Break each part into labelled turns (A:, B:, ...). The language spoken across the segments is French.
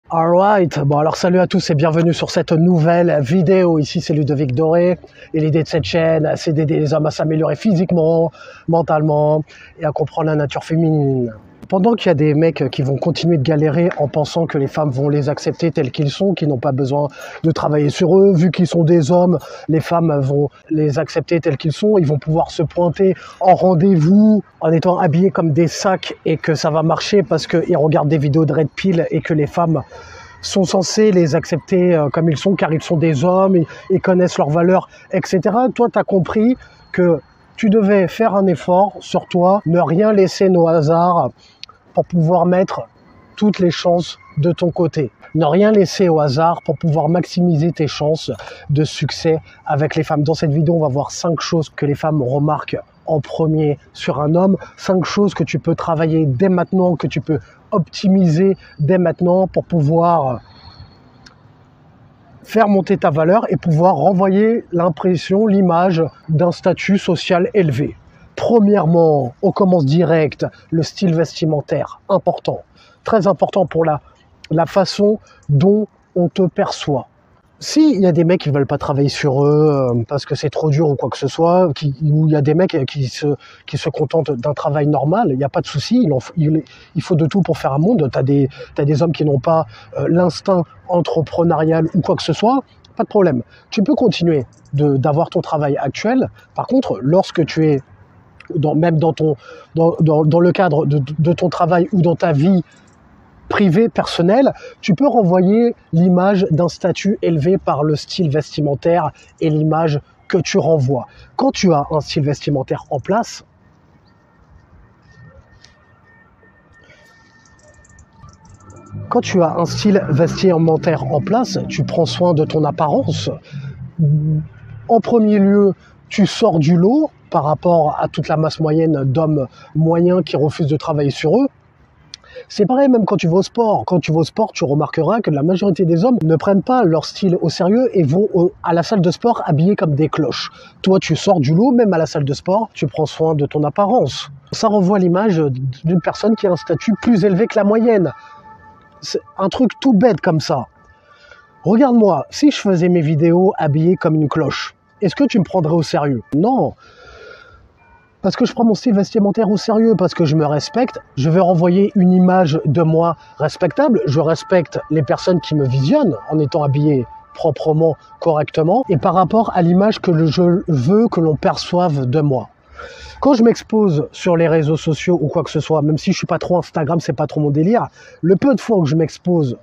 A: Alright, bon alors salut à tous et bienvenue sur cette nouvelle vidéo. Ici c'est Ludovic Doré et l'idée de cette chaîne c'est d'aider les hommes à s'améliorer physiquement, mentalement et à comprendre la nature féminine. Pendant qu'il y a des mecs qui vont continuer de galérer en pensant que les femmes vont les accepter tels qu'ils sont, qui n'ont pas besoin de travailler sur eux, vu qu'ils sont des hommes, les femmes vont les accepter tels qu'ils sont, ils vont pouvoir se pointer en rendez-vous en étant habillés comme des sacs et que ça va marcher parce qu'ils regardent des vidéos de Red Pill et que les femmes sont censées les accepter comme ils sont car ils sont des hommes, ils connaissent leurs valeurs, etc. Toi, tu as compris que tu devais faire un effort sur toi, ne rien laisser au hasard pour pouvoir mettre toutes les chances de ton côté. Ne rien laisser au hasard pour pouvoir maximiser tes chances de succès avec les femmes. Dans cette vidéo, on va voir 5 choses que les femmes remarquent en premier sur un homme, 5 choses que tu peux travailler dès maintenant, que tu peux optimiser dès maintenant pour pouvoir faire monter ta valeur et pouvoir renvoyer l'impression, l'image d'un statut social élevé. Premièrement, on commence direct, le style vestimentaire, important, très important pour la façon dont on te perçoit. S'il y a des mecs qui ne veulent pas travailler sur eux parce que c'est trop dur ou quoi que ce soit, ou il y a des mecs qui se contentent d'un travail normal, il n'y a pas de souci, il faut de tout pour faire un monde. Tu as des hommes qui n'ont pas l'instinct entrepreneurial ou quoi que ce soit, pas de problème. Tu peux continuer d'avoir ton travail actuel. Par contre, lorsque tu es même dans le cadre de ton travail ou dans ta vie privée, personnelle, tu peux renvoyer l'image d'un statut élevé par le style vestimentaire et l'image que tu renvoies. Quand tu as un style vestimentaire en place, tu prends soin de ton apparence. En premier lieu, tu sors du lot par rapport à toute la masse moyenne d'hommes moyens qui refusent de travailler sur eux. C'est pareil même quand tu vas au sport. Quand tu vas au sport, tu remarqueras que la majorité des hommes ne prennent pas leur style au sérieux et vont à la salle de sport habillés comme des cloches. Toi, tu sors du lot, même à la salle de sport, tu prends soin de ton apparence. Ça renvoie l'image d'une personne qui a un statut plus élevé que la moyenne. C'est un truc tout bête comme ça. Regarde-moi, si je faisais mes vidéos habillé comme une cloche, est-ce que tu me prendrais au sérieux? Non. Parce que je prends mon style vestimentaire au sérieux, parce que je me respecte, je vais renvoyer une image de moi respectable, je respecte les personnes qui me visionnent en étant habillé proprement, correctement, et par rapport à l'image que je veux que l'on perçoive de moi. Quand je m'expose sur les réseaux sociaux ou quoi que ce soit, même si je suis pas trop Instagram, c'est pas trop mon délire, le peu de fois que je m'expose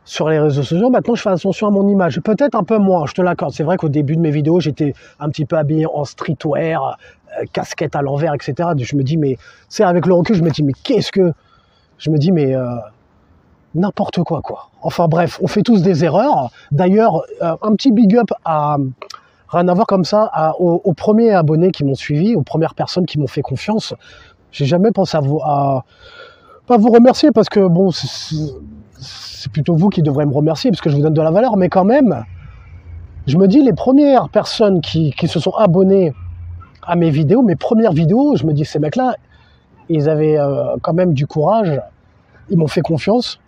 A: sur les réseaux sociaux, maintenant je fais attention à mon image. Peut-être un peu moins, je te l'accorde. C'est vrai qu'au début de mes vidéos, j'étais un petit peu habillé en streetwear, casquette à l'envers, etc. Je me dis, mais c'est avec le recul, je me dis, mais qu'est-ce que... Je me dis, mais n'importe quoi. Enfin bref, on fait tous des erreurs. D'ailleurs, un petit big up à... Rien à voir comme ça, aux premiers abonnés qui m'ont suivi, aux premières personnes qui m'ont fait confiance. J'ai jamais pensé pas vous remercier parce que bon, c'est plutôt vous qui devrez me remercier parce que je vous donne de la valeur, mais quand même, je me dis les premières personnes qui se sont abonnées à mes vidéos, mes premières vidéos, je me dis ces mecs-là, ils avaient quand même du courage, ils m'ont fait confiance.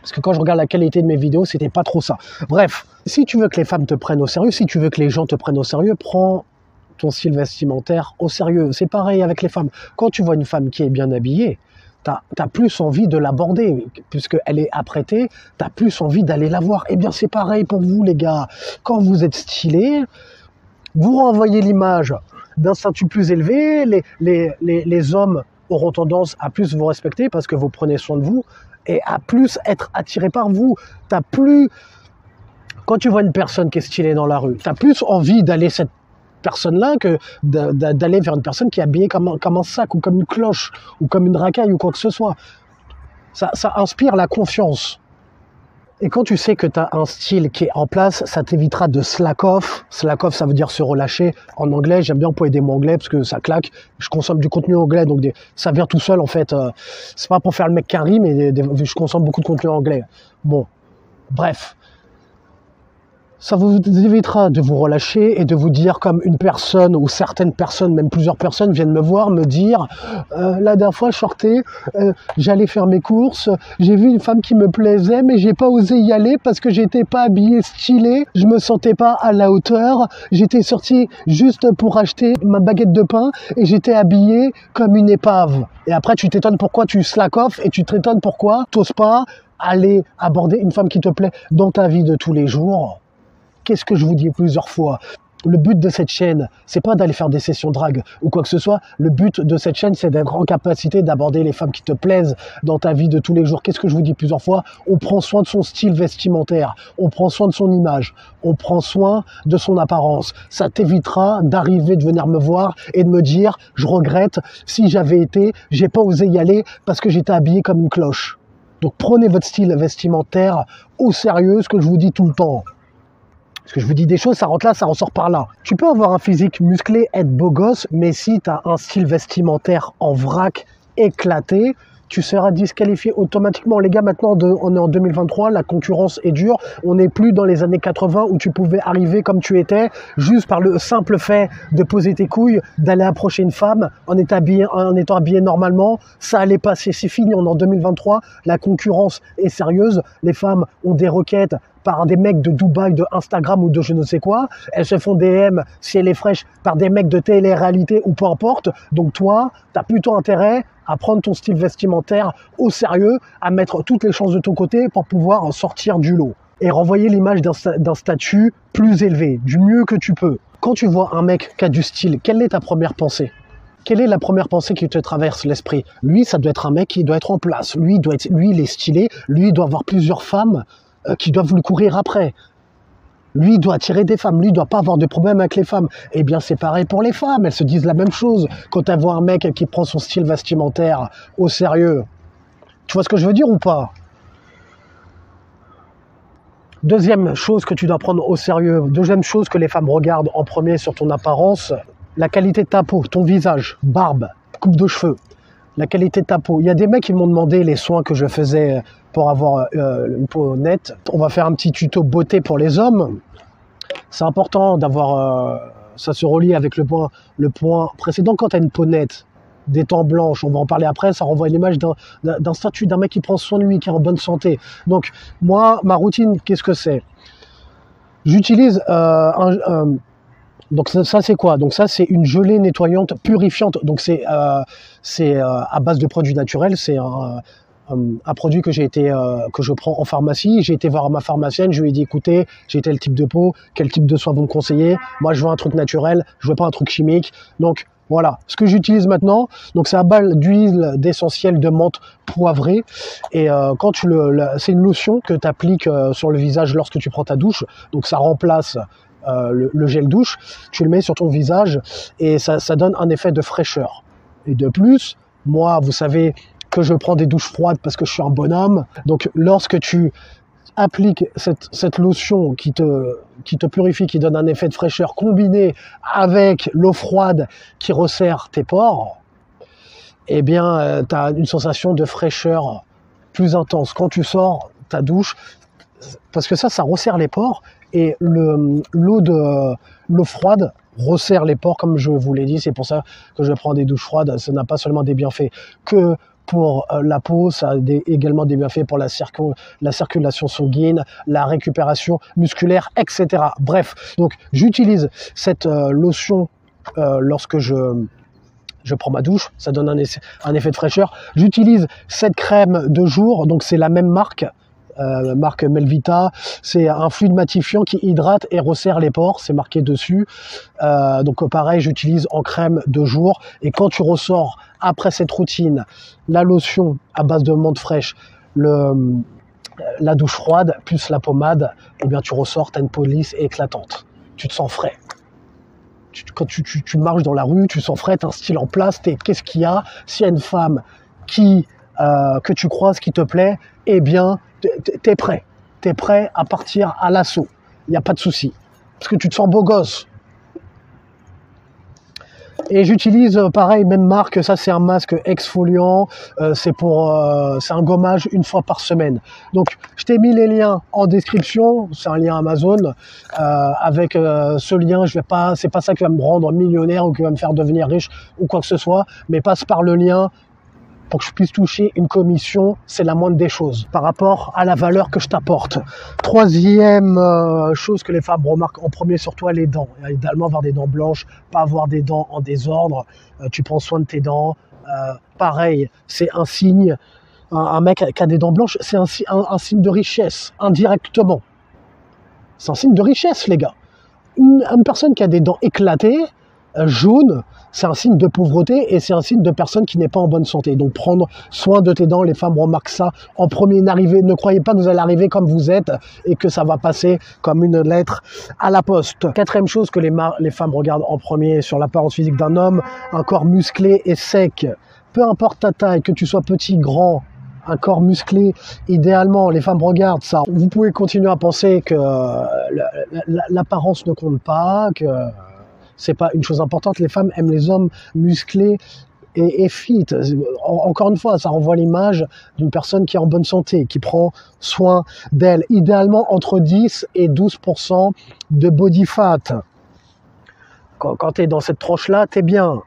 A: Parce que quand je regarde la qualité de mes vidéos, c'était pas trop ça. Bref, si tu veux que les femmes te prennent au sérieux, si tu veux que les gens te prennent au sérieux, prends ton style vestimentaire au sérieux. C'est pareil avec les femmes. Quand tu vois une femme qui est bien habillée, t'as plus envie de l'aborder, puisqu'elle est apprêtée, t'as plus envie d'aller la voir. Eh bien, c'est pareil pour vous, les gars. Quand vous êtes stylés, vous renvoyez l'image d'un statut plus élevé, les hommes auront tendance à plus vous respecter parce que vous prenez soin de vous et à plus être attirés par vous. Quand tu vois une personne qui est stylée dans la rue, t'as plus envie d'aller cette personne-là que d'aller vers une personne qui est habillée comme un sac ou comme une cloche ou comme une racaille ou quoi que ce soit. Ça inspire la confiance. Et quand tu sais que tu as un style qui est en place, ça t'évitera de slack off. Slack off, ça veut dire se relâcher. En anglais, j'aime bien employer des mots anglais parce que ça claque. Je consomme du contenu anglais, donc ça vient tout seul en fait. C'est pas pour faire le mec carré, mais je consomme beaucoup de contenu anglais. Bon, bref. Ça vous évitera de vous relâcher et de vous dire comme une personne ou certaines personnes, même plusieurs personnes viennent me voir, me dire la dernière fois je sortais, j'allais faire mes courses, j'ai vu une femme qui me plaisait mais j'ai pas osé y aller parce que j'étais pas habillé stylé, je me sentais pas à la hauteur, j'étais sorti juste pour acheter ma baguette de pain et j'étais habillé comme une épave. Et après tu t'étonnes pourquoi tu slack off et tu t'étonnes pourquoi t'oses pas aller aborder une femme qui te plaît dans ta vie de tous les jours. Qu'est-ce que je vous dis plusieurs fois? Le but de cette chaîne, c'est pas d'aller faire des sessions drague ou quoi que ce soit. Le but de cette chaîne, c'est d'être en capacité d'aborder les femmes qui te plaisent dans ta vie de tous les jours. Qu'est-ce que je vous dis plusieurs fois? On prend soin de son style vestimentaire, on prend soin de son image, on prend soin de son apparence. Ça t'évitera d'arriver, de venir me voir et de me dire, je regrette, si j'avais été, j'ai pas osé y aller parce que j'étais habillé comme une cloche. Donc prenez votre style vestimentaire au sérieux, ce que je vous dis tout le temps. Parce que je vous dis des choses, ça rentre là, ça ressort par là. Tu peux avoir un physique musclé, être beau gosse, mais si tu as un style vestimentaire en vrac, éclaté, tu seras disqualifié automatiquement. Les gars, maintenant, on est en 2023, la concurrence est dure. On n'est plus dans les années 80 où tu pouvais arriver comme tu étais, juste par le simple fait de poser tes couilles, d'aller approcher une femme en étant habillé normalement. Ça allait passer, c'est fini, on est en 2023, la concurrence est sérieuse. Les femmes ont des requêtes par des mecs de Dubaï, de Instagram ou de je ne sais quoi. Elles se font DM, si elle est fraîche, par des mecs de télé-réalité ou peu importe. Donc toi, tu as plutôt intérêt à prendre ton style vestimentaire au sérieux, à mettre toutes les chances de ton côté pour pouvoir sortir du lot. Et renvoyer l'image d'un statut plus élevé, du mieux que tu peux. Quand tu vois un mec qui a du style, quelle est ta première pensée? Quelle est la première pensée qui te traverse l'esprit? Lui, ça doit être un mec qui doit être en place. Lui, il est stylé. Lui, il doit avoir plusieurs femmes qui doivent le courir après. Lui, il doit attirer des femmes. Lui, il doit pas avoir de problème avec les femmes. Eh bien, c'est pareil pour les femmes. Elles se disent la même chose quand elles voient un mec qui prend son style vestimentaire au sérieux. Tu vois ce que je veux dire ou pas? Deuxième chose que tu dois prendre au sérieux, deuxième chose que les femmes regardent en premier sur ton apparence, la qualité de ta peau, ton visage, barbe, coupe de cheveux. La qualité de ta peau. Il y a des mecs qui m'ont demandé les soins que je faisais pour avoir une peau nette. On va faire un petit tuto beauté pour les hommes. C'est important d'avoir... ça se relie avec le point précédent. Quand tu as une peau nette, des dents blanches, on va en parler après, ça renvoie l'image d'un statut, d'un mec qui prend soin de lui, qui est en bonne santé. Donc, moi, ma routine, qu'est-ce que c'est? J'utilise donc ça c'est quoi? Donc ça c'est une gelée nettoyante purifiante. Donc c'est à base de produits naturels. C'est un produit que je prends en pharmacie. J'ai été voir ma pharmacienne, je lui ai dit écoutez, j'ai tel type de peau, quel type de soin vous me conseillez? Moi je veux un truc naturel, je veux pas un truc chimique. Donc voilà, ce que j'utilise maintenant, donc c'est à base d'huile d'essentiel de menthe poivrée. Et quand c'est une lotion que tu appliques sur le visage lorsque tu prends ta douche. Donc ça remplace le gel douche, tu le mets sur ton visage et ça donne un effet de fraîcheur. Et de plus, moi, vous savez que je prends des douches froides parce que je suis un bonhomme. Donc, lorsque tu appliques cette lotion qui te purifie, qui donne un effet de fraîcheur combiné avec l'eau froide qui resserre tes pores, eh bien, tu as une sensation de fraîcheur plus intense. Quand tu sors ta douche, parce que ça resserre les pores. Et l'eau froide resserre les pores, comme je vous l'ai dit. C'est pour ça que je prends des douches froides. Ça n'a pas seulement des bienfaits que pour la peau, ça a également des bienfaits pour la circulation sanguine, la récupération musculaire, etc. Bref, donc j'utilise cette lotion lorsque je prends ma douche. Ça donne un effet de fraîcheur. J'utilise cette crème de jour, donc c'est la même marque Melvita. C'est un fluide matifiant qui hydrate et resserre les pores, c'est marqué dessus. Donc pareil, j'utilise en crème de jour. Et quand tu ressors après cette routine, la lotion à base de menthe fraîche, la douche froide plus la pommade, eh bien tu ressors, tu as une peau lisse et éclatante. Tu te sens frais. Quand tu marches dans la rue, tu sens frais, tu as un style en place. Qu'est-ce qu'il y a? S'il y a une femme que tu croises qui te plaît, eh bien t'es prêt. T'es prêt à partir à l'assaut. Il n'y a pas de souci. Parce que tu te sens beau gosse. Et j'utilise pareil, même marque, ça c'est un masque exfoliant, c'est un gommage une fois par semaine. Donc je t'ai mis les liens en description, c'est un lien Amazon. Avec ce lien, c'est pas ça qui va me rendre millionnaire ou qui va me faire devenir riche ou quoi que ce soit, mais passe par le lien pour que je puisse toucher une commission, c'est la moindre des choses par rapport à la valeur que je t'apporte. Troisième chose que les femmes remarquent en premier sur toi, les dents. Idéalement avoir des dents blanches, pas avoir des dents en désordre. Tu prends soin de tes dents. Pareil, c'est un signe. Un mec qui a des dents blanches, c'est un signe de richesse, indirectement. C'est un signe de richesse, les gars. Une personne qui a des dents éclatées, jaunes, c'est un signe de pauvreté et c'est un signe de personne qui n'est pas en bonne santé. Donc prendre soin de tes dents, les femmes remarquent ça en premier. Ne croyez pas que vous allez arriver comme vous êtes et que ça va passer comme une lettre à la poste. Quatrième chose que les femmes regardent en premier sur l'apparence physique d'un homme, un corps musclé et sec. Peu importe ta taille, que tu sois petit, grand, un corps musclé, idéalement, les femmes regardent ça. Vous pouvez continuer à penser que l'apparence ne compte pas, que c'est pas une chose importante. Les femmes aiment les hommes musclés et fit. Encore une fois, ça renvoie l'image d'une personne qui est en bonne santé, qui prend soin d'elle. Idéalement, entre 10 et 12% de body fat. Quand tu es dans cette tranche-là, tu es bien.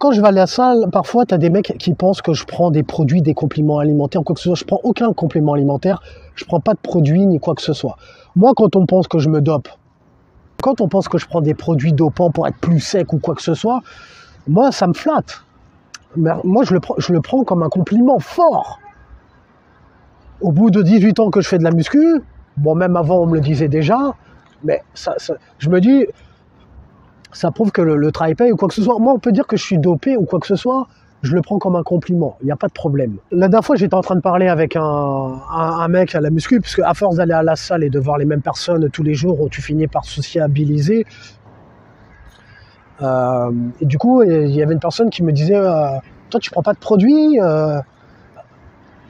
A: Quand je vais à la salle, parfois, tu as des mecs qui pensent que je prends des produits, des compléments alimentaires ou quoi que ce soit. Je prends aucun complément alimentaire. Je prends pas de produits ni quoi que ce soit. Moi, quand on pense que je me dope, quand on pense que je prends des produits dopants pour être plus sec ou quoi que ce soit, moi, ça me flatte. Mais moi, je le prends comme un compliment fort. Au bout de 18 ans que je fais de la muscu, bon, même avant, on me le disait déjà, mais je me dis, ça prouve que le travail paye ou quoi que ce soit. Moi, on peut dire que je suis dopé ou quoi que ce soit, je le prends comme un compliment, il n'y a pas de problème. La dernière fois, j'étais en train de parler avec un mec à la muscu, parce qu'à force d'aller à la salle et de voir les mêmes personnes tous les jours, tu finis par sociabiliser. Et du coup, il y avait une personne qui me disait toi, tu prends pas de produits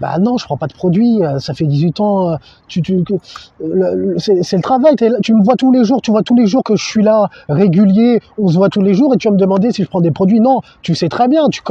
A: Bah non, je prends pas de produits, ça fait 18 ans, c'est le travail, tu me vois tous les jours, tu vois tous les jours que je suis là, régulier, on se voit tous les jours et tu vas me demander si je prends des produits. Non, tu sais très bien, tu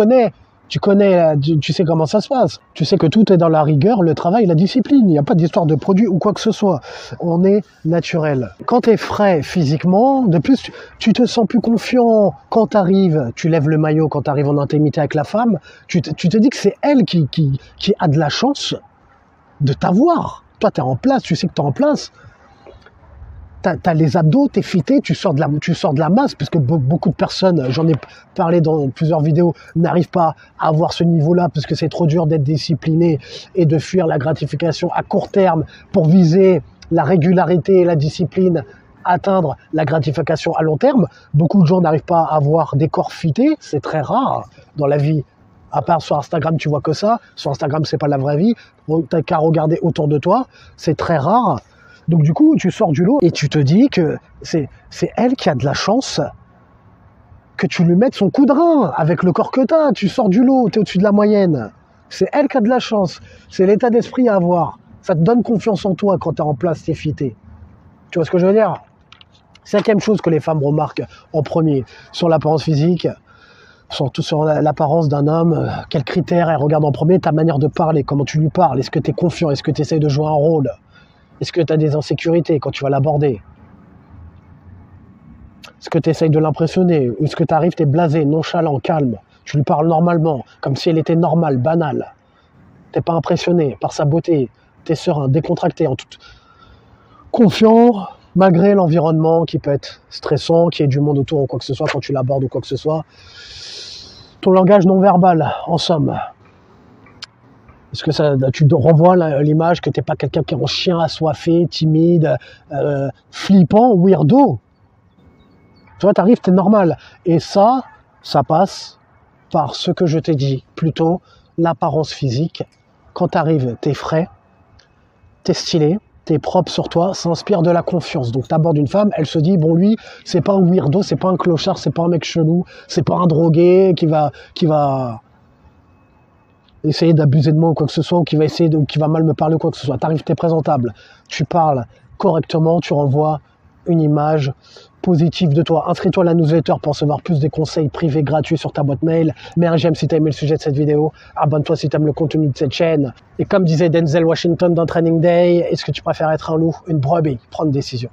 A: sais comment ça se passe. Tu sais que tout est dans la rigueur, le travail, la discipline. Il n'y a pas d'histoire de produits ou quoi que ce soit. On est naturel. Quand tu es frais physiquement, de plus, tu te sens plus confiant. Quand tu arrives, tu lèves le maillot, quand tu arrives en intimité avec la femme, tu te dis que c'est elle qui a de la chance de t'avoir. Toi, tu es en place, tu sais que tu es en place. T'as les abdos, t'es fité, tu sors de la masse, parce que beaucoup de personnes, j'en ai parlé dans plusieurs vidéos, n'arrivent pas à avoir ce niveau-là, parce que c'est trop dur d'être discipliné et de fuir la gratification à court terme pour viser la régularité et la discipline, atteindre la gratification à long terme. Beaucoup de gens n'arrivent pas à avoir des corps fités, c'est très rare dans la vie. À part sur Instagram, tu vois que ça. Sur Instagram, c'est pas la vraie vie. T'as qu'à regarder autour de toi, c'est très rare. Donc du coup, tu sors du lot et tu te dis que c'est elle qui a de la chance que tu lui mettes son coup de rein avec le corps que tu as. Tu sors du lot, tu es au-dessus de la moyenne. C'est elle qui a de la chance. C'est l'état d'esprit à avoir. Ça te donne confiance en toi quand tu es en place, tu es fité. Tu vois ce que je veux dire? Cinquième chose que les femmes remarquent en premier sur l'apparence physique, surtout sur l'apparence d'un homme, quels critères elles regardent en premier? Ta manière de parler, comment tu lui parles. Est-ce que tu es confiant? Est-ce que tu essayes de jouer un rôle? Est-ce que tu as des insécurités quand tu vas l'aborder? Est-ce que tu essayes de l'impressionner? Ou est-ce que tu arrives, tu es blasé, nonchalant, calme? Tu lui parles normalement, comme si elle était normale, banale. Tu n'es pas impressionné par sa beauté. Tu es serein, décontracté, en toute confiant, malgré l'environnement qui peut être stressant, qu'il y ait du monde autour ou quoi que ce soit, quand tu l'abordes ou quoi que ce soit. Ton langage non verbal, en somme. Est-ce que tu renvoies l'image que tu n'es pas quelqu'un qui est en chien assoiffé, timide, flippant, weirdo? Tu vois, tu arrives, tu es normal. Et ça passe par ce que je t'ai dit, plutôt l'apparence physique. Quand tu arrives, tu es frais, tu es stylé, tu es propre sur toi, ça inspire de la confiance. Donc tu abordes une femme, elle se dit, bon lui, c'est pas un weirdo, c'est pas un clochard, c'est pas un mec chelou, c'est pas un drogué qui va essayer d'abuser de moi ou quoi que ce soit, ou qui va mal me parler ou quoi que ce soit. T'arrives, t'es présentable, tu parles correctement, tu renvoies une image positif de toi. Inscris-toi à la newsletter pour recevoir plus des conseils privés gratuits sur ta boîte mail. Mets un j'aime si tu as aimé le sujet de cette vidéo. Abonne-toi si tu aimes le contenu de cette chaîne. Et comme disait Denzel Washington dans Training Day, est-ce que tu préfères être un loup, une brebis? Prends une décision.